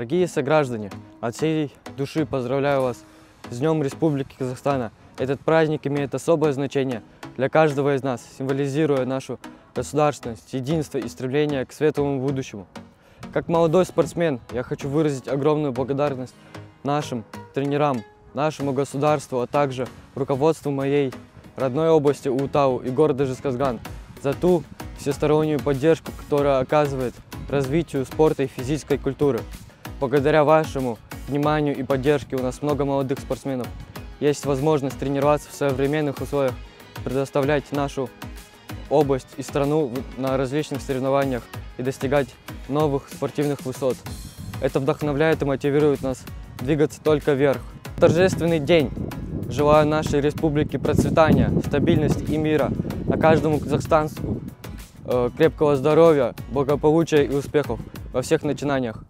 Дорогие сограждане, от всей души поздравляю вас с Днем Республики Казахстана. Этот праздник имеет особое значение для каждого из нас, символизируя нашу государственность, единство и стремление к светлому будущему. Как молодой спортсмен я хочу выразить огромную благодарность нашим тренерам, нашему государству, а также руководству моей родной области Ултау и города Жезказган за ту всестороннюю поддержку, которая оказывает развитию спорта и физической культуры. Благодаря вашему вниманию и поддержке у нас много молодых спортсменов. Есть возможность тренироваться в современных условиях, предоставлять нашу область и страну на различных соревнованиях и достигать новых спортивных высот. Это вдохновляет и мотивирует нас двигаться только вверх. Торжественный день! Желаю нашей республике процветания, стабильности и мира, а каждому казахстанцу крепкого здоровья, благополучия и успехов во всех начинаниях.